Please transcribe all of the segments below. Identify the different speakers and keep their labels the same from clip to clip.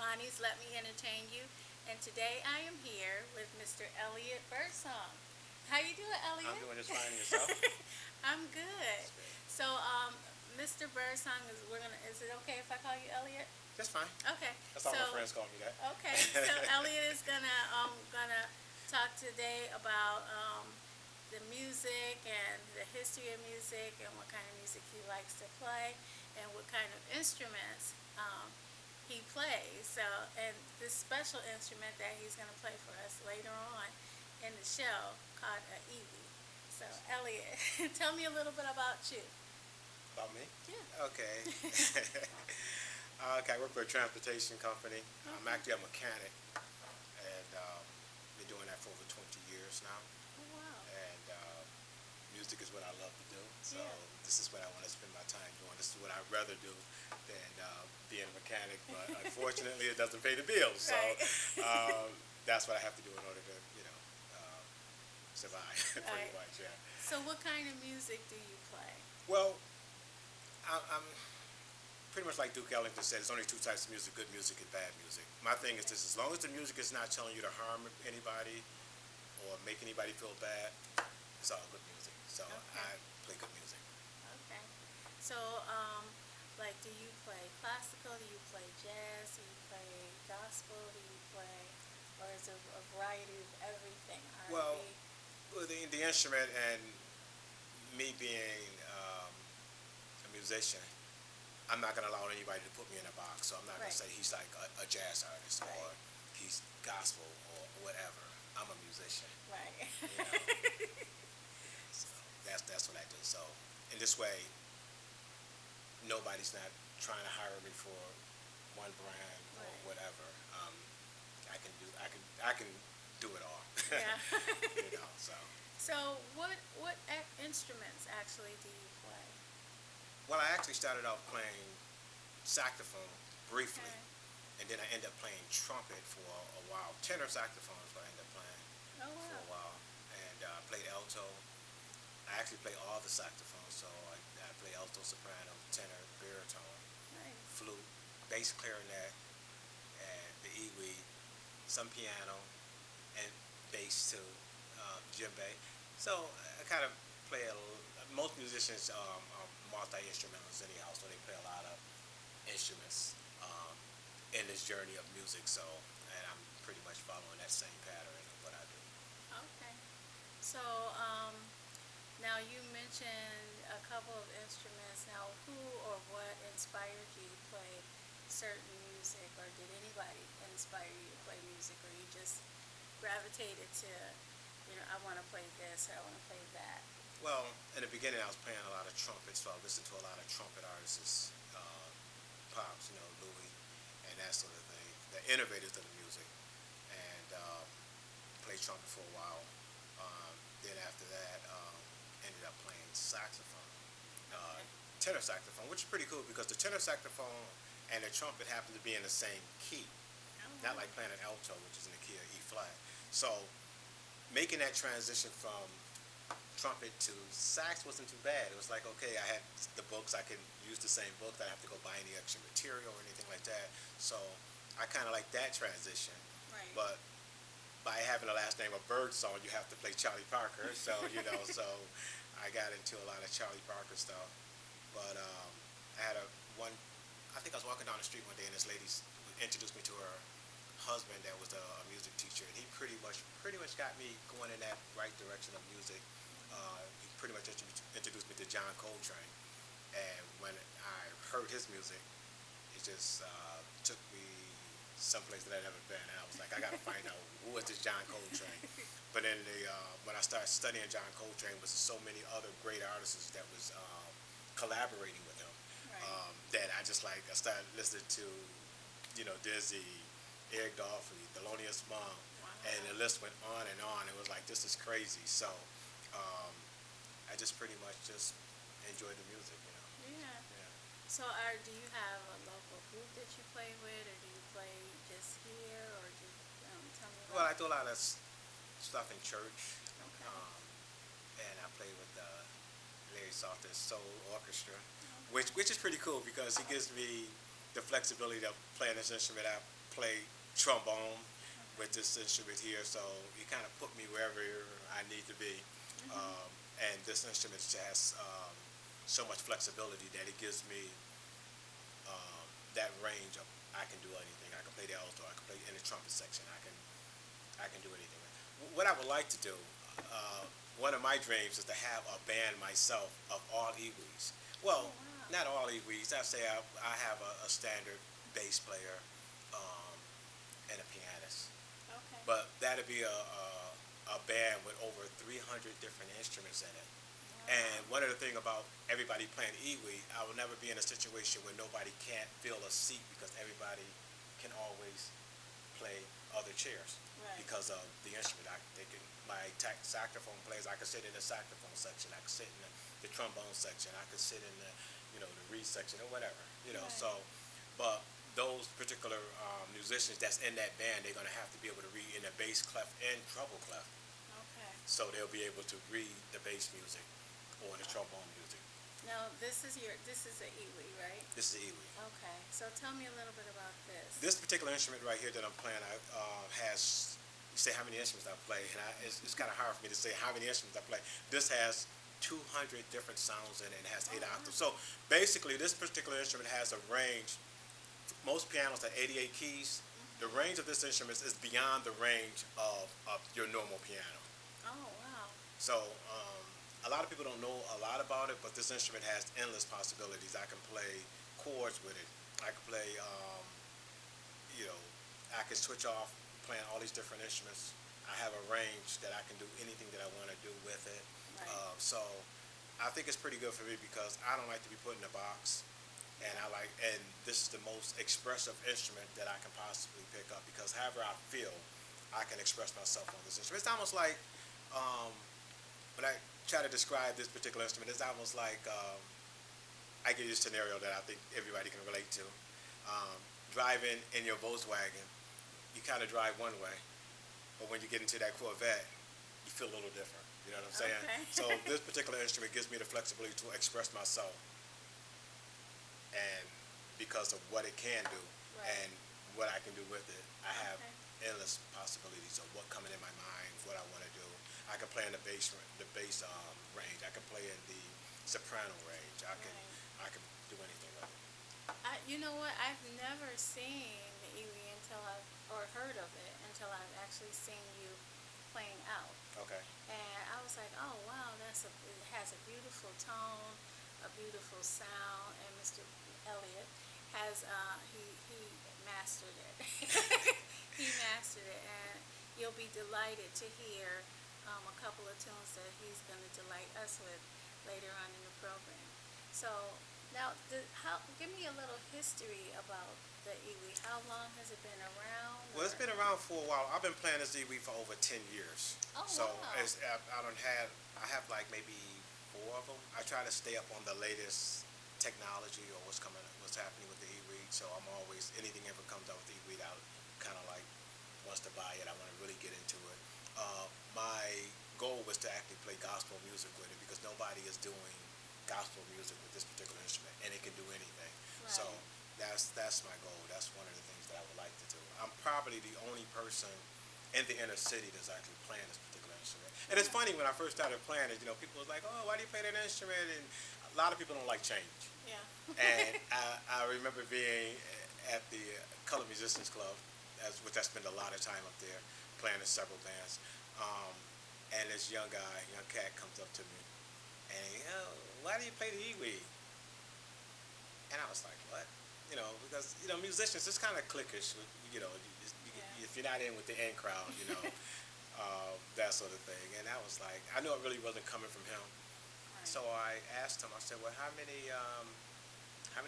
Speaker 1: Vonnie's Let Me Entertain You. And today I am here with Mr. Elliot Birdsong. How you doing,
Speaker 2: I'm
Speaker 1: Elliot?
Speaker 2: doing just fine. Yourself?
Speaker 1: I'm good.
Speaker 2: That's great.
Speaker 1: So, Mr. Birdsong is we're gonna. Is it okay if I call you Elliot?
Speaker 2: Just fine.
Speaker 1: Okay.
Speaker 2: That's all
Speaker 1: So
Speaker 2: my friends call me that.
Speaker 1: okay. So Elliot is gonna talk today about the music and the history of music and what kind of music he likes to play and what kind of instruments he plays. So, and this special instrument that he's going to play for us later on in the show called a Ewe. So, Elliot, tell me a little bit about you.
Speaker 2: About me?
Speaker 1: Yeah.
Speaker 2: Okay. Okay, I work for a transportation company. I'm
Speaker 1: Okay.
Speaker 2: actually a mechanic, and been doing that for over 20 years now.
Speaker 1: Oh, wow.
Speaker 2: And music is what I love to do. So
Speaker 1: Yeah.
Speaker 2: this is what I want to spend my time doing. This is what I'd rather do than being a mechanic. But unfortunately, it doesn't pay the bills. So
Speaker 1: Right.
Speaker 2: that's what I have to do in order to, uh, survive. Pretty
Speaker 1: Right.
Speaker 2: much, yeah.
Speaker 1: So, what kind of music do you play?
Speaker 2: Well, I'm pretty much like Duke Ellington said. There's only two types of music: good music and bad music. My thing is this: as long as the music is not telling you to harm anybody or make anybody feel bad, it's all good music. So
Speaker 1: Okay.
Speaker 2: I play good music.
Speaker 1: Okay. So, like, do you play classical? Do you play jazz? Do you play gospel? Do you play, or is it a variety of everything?
Speaker 2: Well,
Speaker 1: R&B.
Speaker 2: the instrument and me being a musician, I'm not going to allow anybody to put me in a box. So I'm not going
Speaker 1: Right.
Speaker 2: to say he's like a jazz artist or
Speaker 1: Right.
Speaker 2: he's gospel or whatever. I'm a musician.
Speaker 1: Right.
Speaker 2: You know. So that's what I do. So in this way, nobody's not trying to hire me for one brand or
Speaker 1: Right.
Speaker 2: whatever. I can do it all.
Speaker 1: Yeah.
Speaker 2: So
Speaker 1: So, what instruments actually do you play?
Speaker 2: well, I actually started off playing saxophone briefly,
Speaker 1: Okay.
Speaker 2: and then I ended up playing trumpet for a while. Tenor saxophone is what I ended up playing
Speaker 1: Oh,
Speaker 2: for
Speaker 1: wow.
Speaker 2: a while, and played alto. I actually play all the saxophones, so I play alto, soprano, tenor, baritone,
Speaker 1: Nice.
Speaker 2: flute, bass clarinet, and the iwi, some piano, and bass too, djembe. So I kind of play most musicians are multi instrumentalists anyhow, so they play a lot of instruments in this journey of music. So, and I'm pretty much following that same pattern of what I do.
Speaker 1: Okay. So, now you mentioned a couple of instruments. Now, who or what inspired you to play certain music, or did anybody inspire you to play music, or you just gravitated to, I want to play this or I want to play that?
Speaker 2: Well, in the beginning, I was playing a lot of trumpet, so I listened to a lot of trumpet artists, pops, Louis, and that sort of thing, the innovators of the music, and played trumpet for a while. Then after that, ended up playing saxophone, uh,
Speaker 1: Okay.
Speaker 2: tenor saxophone, which is pretty cool because the tenor saxophone and the trumpet happen to be in the same key,
Speaker 1: Oh,
Speaker 2: not
Speaker 1: wow.
Speaker 2: like playing an alto, which is in the key of E flat. So making that transition from trumpet to sax wasn't too bad. It was like, okay, I had the books, I could use the same book, I didn't have to go buy any extra material or anything like that. So I kind of like that transition.
Speaker 1: Right.
Speaker 2: But by having the last name of Birdsong, you have to play Charlie Parker. So, so I got into a lot of Charlie Parker stuff. But I had I think I was walking down the street one day and this lady introduced me to her husband that was a music teacher, and he pretty much got me going in that right direction of music. He pretty much introduced me to John Coltrane, and when I heard his music, it just took me someplace that I'd never been, and I was like, I gotta find out who is this John Coltrane. But then when I started studying John Coltrane, was so many other great artists that was collaborating with him,
Speaker 1: Right.
Speaker 2: that I started listening to, Dizzy, Eric Dolphy, Thelonious Monk, and
Speaker 1: Wow.
Speaker 2: the list went on and on. It was like, this is crazy. So um, I just pretty much just enjoy the music.
Speaker 1: Yeah.
Speaker 2: Yeah.
Speaker 1: So, do you have a local group that you play with, or do you play just here, or just tell me
Speaker 2: Well,
Speaker 1: about?
Speaker 2: I do a lot of stuff in church,
Speaker 1: Okay.
Speaker 2: and I play with Larry Salter's Soul Orchestra, which
Speaker 1: Okay.
Speaker 2: which is pretty cool because he gives me the flexibility of playing this instrument. I play trombone with this instrument here, so it kind of put me wherever I need to be. And this instrument has so much flexibility that it gives me that range of I can do anything. I can play the alto. I can play in the trumpet section. I can do anything. What I would like to do, one of my dreams is to have a band myself of all Iwis. Well, not all Iwis. I say I have a standard bass player and a pianist.
Speaker 1: Okay.
Speaker 2: But that'd be a band with over 300 different instruments in it. And one of the things about everybody playing Iwi, I will never be in a situation where nobody can't fill a seat because everybody can always play other chairs because of the instrument. Saxophone players, I could sit in the saxophone section. I could sit in the trombone section. I could sit in the the reed section or whatever. So, but those particular musicians that's in that band, they're going to have to be able to read in the bass clef and treble clef.
Speaker 1: Okay.
Speaker 2: So they'll be able to read the bass music or the trombone music.
Speaker 1: Now this is an Iwi, right?
Speaker 2: This is Iwi.
Speaker 1: Okay. So tell me a little bit about this.
Speaker 2: This particular instrument right here that I'm playing has, you say how many instruments I play, and it's kind of hard for me to say how many instruments I play. This has 200 different sounds in it, and it has 8 octaves. So basically, this particular instrument has a range. Most pianos are 88 keys. The range of this instrument is beyond the range of your normal piano.
Speaker 1: Oh, wow.
Speaker 2: So a lot of people don't know a lot about it, but this instrument has endless possibilities. I can play chords with it. I can play, I can switch off playing all these different instruments. I have a range that I can do anything that I want to do with it.
Speaker 1: Right.
Speaker 2: So I think it's pretty good for me because I don't like to be put in a box. And and this is the most expressive instrument that I can possibly pick up because however I feel, I can express myself on this instrument. It's almost like, when I try to describe this particular instrument, it's almost like, I give you a scenario that I think everybody can relate to. Driving in your Volkswagen, you kind of drive one way, but when you get into that Corvette, you feel a little different. You know what I'm saying?
Speaker 1: Okay.
Speaker 2: So this particular instrument gives me the flexibility to express myself, and because of what it can do and what I can do with it, I have endless possibilities of what coming in my mind, what I want to do. I can play in the bass range. I can play in the soprano range. I can do anything with it.
Speaker 1: You know what? I've never seen the Iwi or heard of it until I've actually seen you playing out.
Speaker 2: Okay.
Speaker 1: And I was like, oh wow, it has a beautiful tone, a beautiful sound, and Mr. Elliot has he mastered it. He mastered it, and you'll be delighted to hear a couple of tunes that he's going to delight us with later on in the program. So now, give me a little history about the Iwi. How long has it been around?
Speaker 2: Well, it's been around for a while. I've been playing this Iwi for over 10 years.
Speaker 1: Oh,
Speaker 2: so
Speaker 1: wow.
Speaker 2: I have like maybe 4 of them. I try to stay up on the latest technology or what's happening with the Iwi. So I'm always, anything ever comes out with the Iwi, I kind of like wants to buy it. I want to really get into it. My goal was to actually play gospel music with it because nobody is doing gospel music with this particular instrument, and it can do anything.
Speaker 1: Right.
Speaker 2: So that's my goal. That's one of the things that I would like to do. I'm probably the only person in the inner city that's actually playing this particular instrument. And it's funny, when I first started playing it, people was like, oh, why do you play that instrument? And a lot of people don't like change.
Speaker 1: Yeah.
Speaker 2: And I remember being at the Color Musicians Club, which I spent a lot of time up there playing in several bands. And this young cat comes up to me, and why do you play the Iwi? And I was like, what? Because musicians, it's kind of cliquish. If you're not in with the in crowd, that sort of thing. And I was like, I knew it really wasn't coming from him. Right. So I asked him. I said, well, how many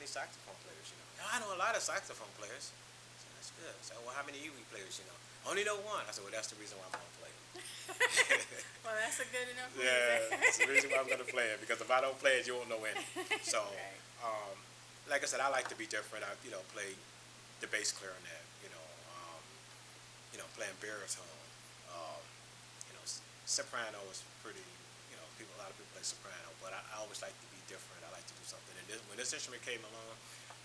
Speaker 2: saxophone players you know? I know a lot of saxophone players. I said, that's good. I said, well, how many Iwi players you know? Only know one. I said, well, that's the reason why I'm going to play it.
Speaker 1: Well, that's a good enough reason.
Speaker 2: Yeah, that's the reason why I'm going to play it, because if I don't play it, you won't know any. So, like I said, I like to be different. I, play the bass clarinet, playing baritone. Soprano is pretty, a lot of people play soprano, but I always like to be different. I like to do something. And when this instrument came along,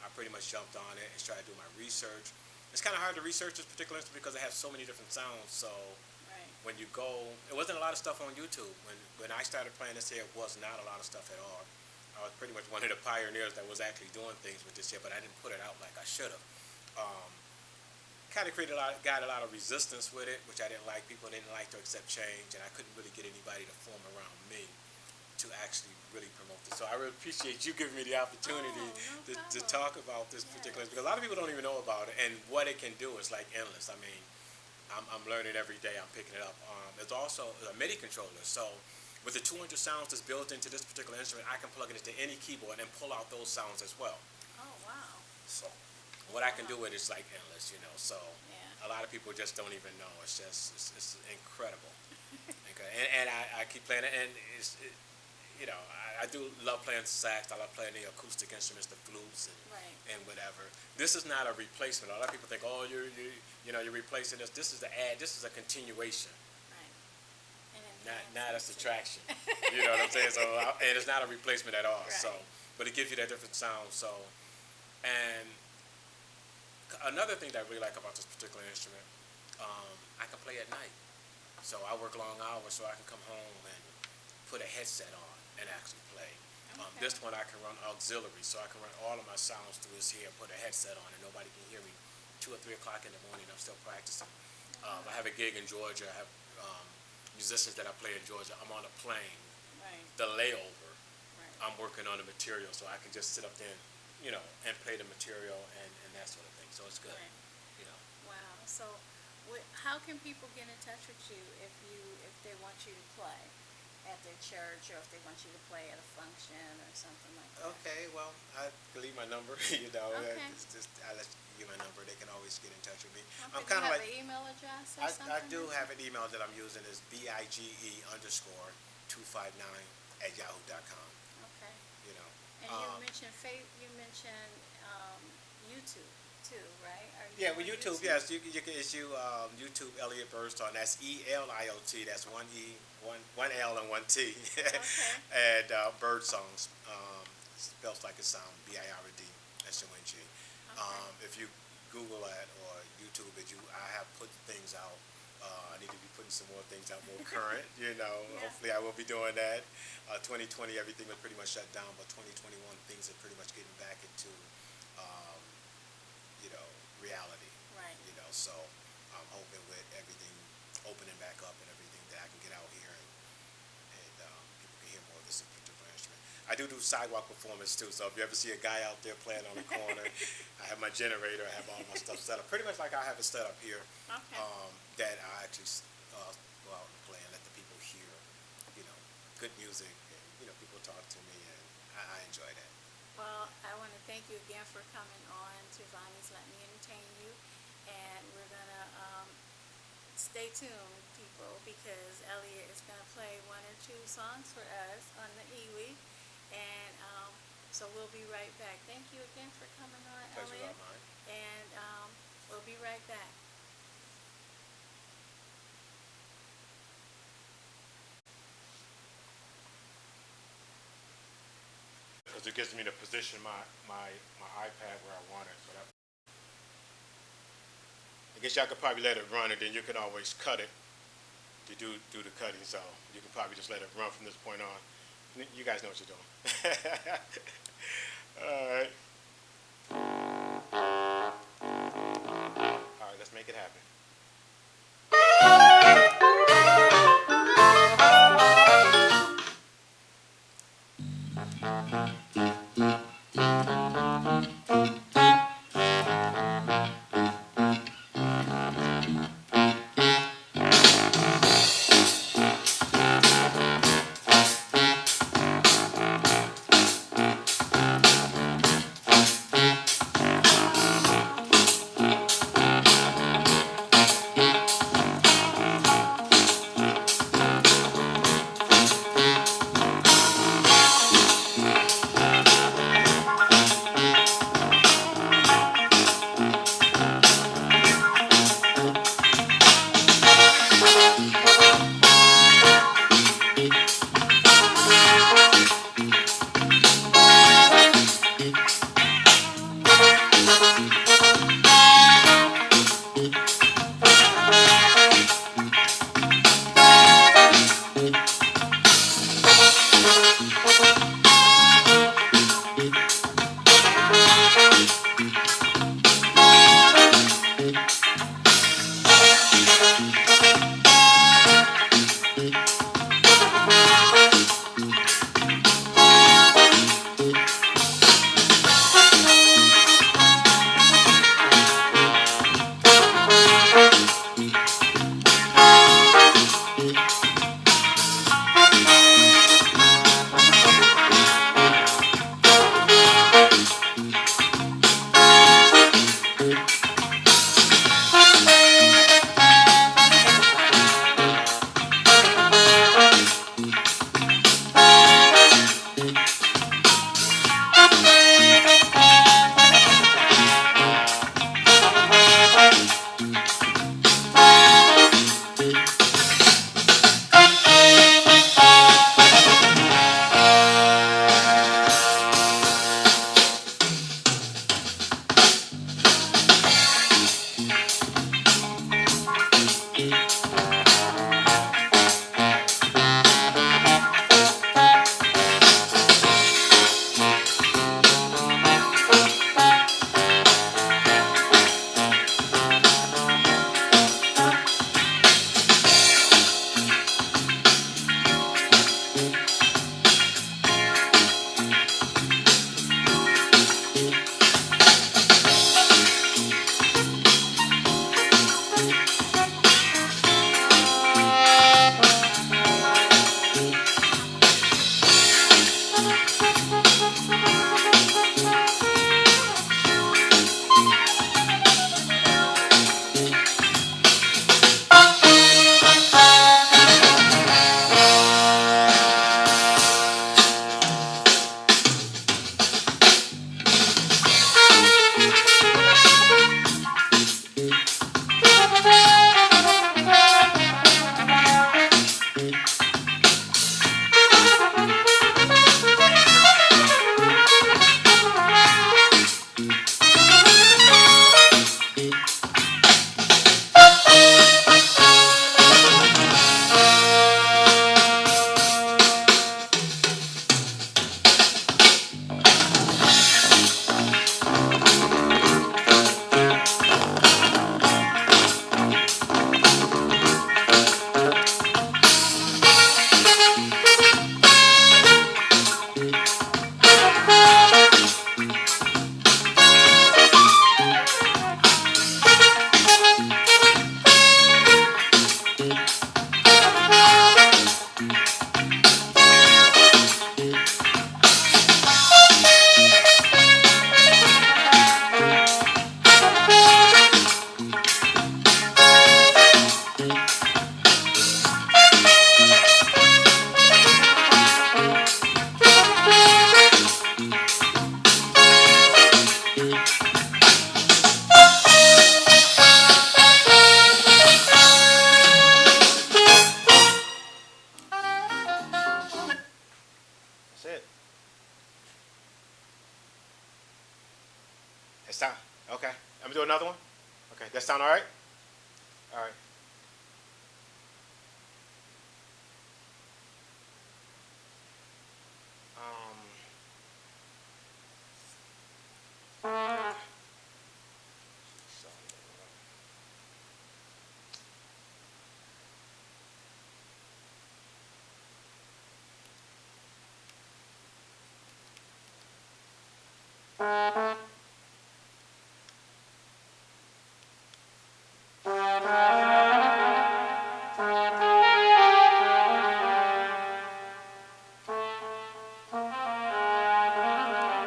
Speaker 2: I pretty much jumped on it and started doing my research. it's kind of hard to research this particular instrument because it has so many different sounds. So
Speaker 1: Right.
Speaker 2: when you go, it wasn't a lot of stuff on YouTube. When I started playing this here, it was not a lot of stuff at all. I was pretty much one of the pioneers that was actually doing things with this here, but I didn't put it out like I should have. Um, Kind of got a lot of resistance with it, which I didn't like. People didn't like to accept change, and I couldn't really get anybody to form around me to actually really promote this. So I really appreciate you giving me the opportunity
Speaker 1: No
Speaker 2: to
Speaker 1: problem.
Speaker 2: talk about this particular,
Speaker 1: Yes.
Speaker 2: because a lot of people don't even know about it, and what it can do is like endless. I mean, I'm learning every day. I'm picking it up. It's also a MIDI controller, so with the 200 sounds that's built into this particular instrument, I can plug it into any keyboard and pull out those sounds as well.
Speaker 1: Oh, wow.
Speaker 2: So what I can do with it is like endless, So
Speaker 1: Yeah.
Speaker 2: a lot of people just don't even know. It's incredible. Okay. And I keep playing it, and I do love playing sax. I love playing the acoustic instruments, the flutes,
Speaker 1: Right.
Speaker 2: and whatever. This is not a replacement. A lot of people think, oh, you're replacing this. This is the ad. This is a continuation,
Speaker 1: Right. And
Speaker 2: not a subtraction. You know what I'm saying? So, and it's not a replacement at all. So,
Speaker 1: Right.
Speaker 2: but it gives you that different sound. So, and another thing that I really like about this particular instrument, I can play at night. So I work long hours, so I can come home and put a headset on and actually play.
Speaker 1: Okay.
Speaker 2: This one I can run auxiliary, so I can run all of my sounds through this here, put a headset on, and nobody can hear me 2 or 3 o'clock in the morning. I'm still practicing. I have a gig in Georgia. I have musicians that I play in Georgia. I'm on a plane.
Speaker 1: Right.
Speaker 2: The layover,
Speaker 1: Right.
Speaker 2: I'm working on the material, so I can just sit up there, and play the material and that sort of thing. So it's good,
Speaker 1: Right.
Speaker 2: you know.
Speaker 1: Wow. So, how can people get in touch with you if they want you to play at their church, or if they want you to play at a function or something like that?
Speaker 2: Okay, well, I believe my number,
Speaker 1: Okay.
Speaker 2: I let you give my number. They can always get in touch with me.
Speaker 1: Okay.
Speaker 2: I'm
Speaker 1: Do
Speaker 2: kind
Speaker 1: you
Speaker 2: of
Speaker 1: have
Speaker 2: like,
Speaker 1: an email address or
Speaker 2: I
Speaker 1: something?
Speaker 2: do
Speaker 1: like
Speaker 2: have
Speaker 1: that?
Speaker 2: an email that I'm using is bige_259@yahoo.com,
Speaker 1: Okay.
Speaker 2: you know.
Speaker 1: And you mentioned YouTube too, right? Are you
Speaker 2: Yeah,
Speaker 1: on
Speaker 2: well, YouTube, yes, you can issue YouTube Elliot Birdsong. That's ELIOT. That's one E, one L, and one T.
Speaker 1: Okay.
Speaker 2: And Birdsong spells like it sounds, BIRDSONG.
Speaker 1: Okay.
Speaker 2: If you Google that or YouTube it, I have put things out. I need to be putting some more things out, more current.
Speaker 1: Yeah.
Speaker 2: Hopefully I will be doing that. 2020, everything was pretty much shut down, but 2021, things are pretty much getting back into um, reality.
Speaker 1: Right.
Speaker 2: So I'm hoping with everything opening back up and everything that I can get out here and people can hear more of this particular instrument. I do sidewalk performance too, so if you ever see a guy out there playing on the corner, I have my generator, I have all my stuff set up, pretty much like I have it set up here,
Speaker 1: Okay.
Speaker 2: that I actually go out and play and let the people hear, good music, and, people talk to me, and I enjoy that.
Speaker 1: Well, I want to thank you again for coming on to Vonnie's Let Me Entertain You, and we're gonna stay tuned, people, because Elliot is gonna play 1 or 2 songs for us on the EWI, and so we'll be right back. Thank you again for coming on,
Speaker 2: Pleasure's
Speaker 1: Elliot,
Speaker 2: all mine.
Speaker 1: and we'll be right back.
Speaker 2: Because it gives me to position my iPad where I want it. But I guess y'all could probably let it run, and then you can always cut it to do the cutting. So you can probably just let it run from this point on. You guys know what you're doing. All right. All right, let's make it happen. another one? Okay, that sound all right? All right. Um,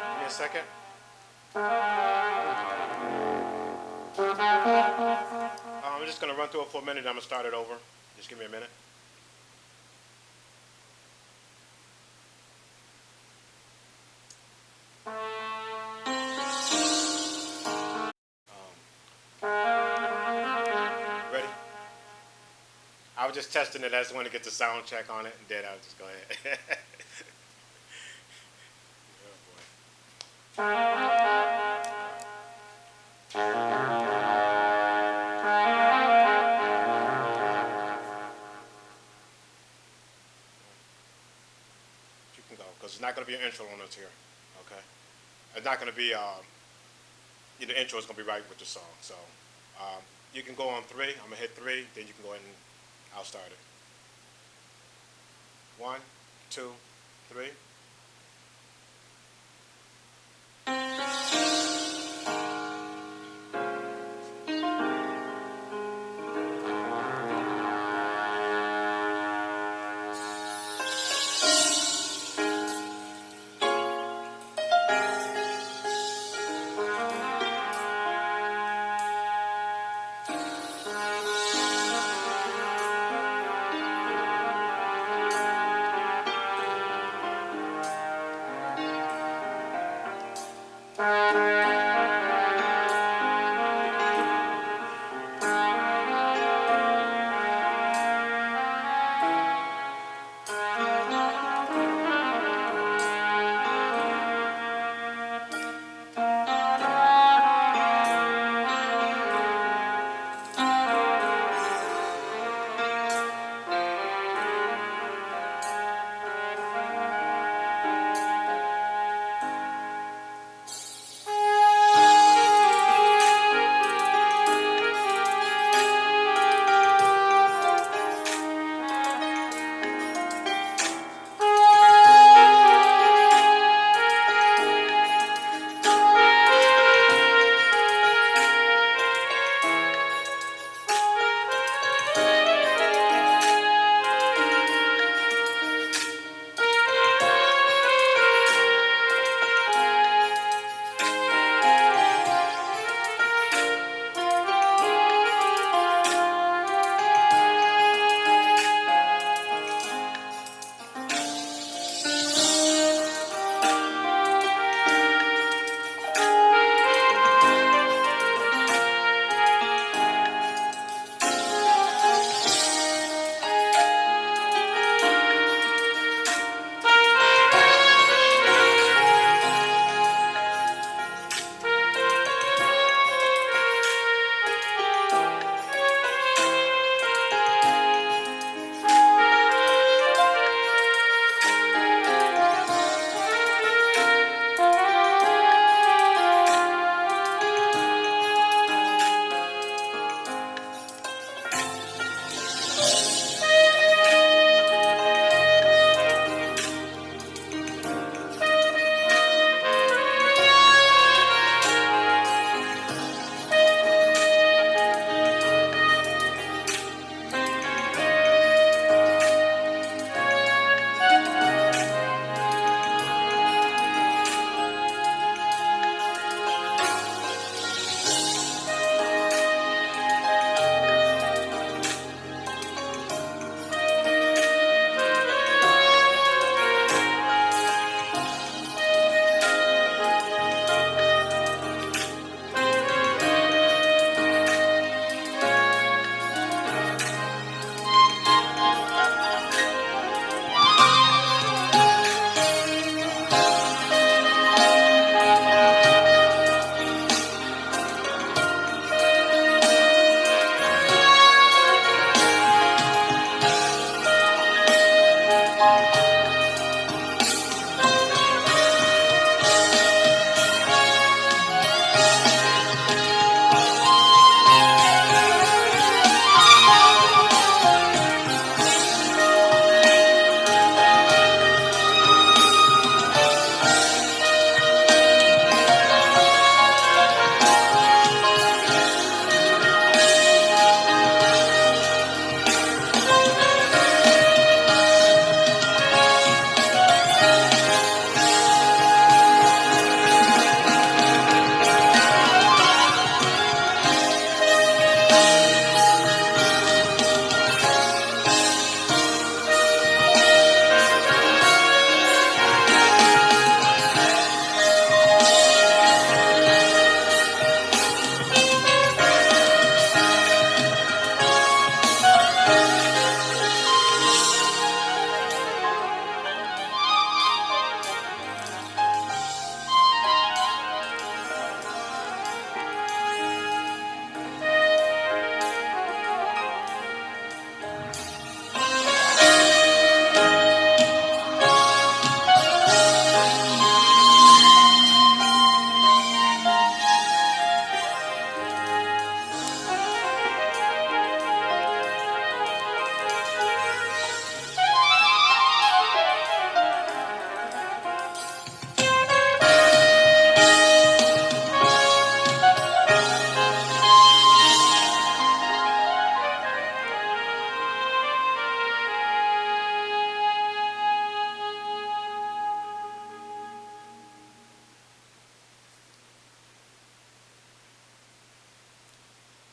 Speaker 2: give me a second. I'm just gonna run through it for a minute. I'm gonna start it over. Just give me a minute. Ready? I was just testing it. I just wanted to get the sound check on it, and then I'll just go ahead. You can go, because it's not going to be an intro on us here, okay? It's not going to be, the intro is going to be right with the song. So you can go on 3. I'm going to hit 3, then you can go ahead and I'll start it. 1, 2, 3.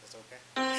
Speaker 2: That's okay.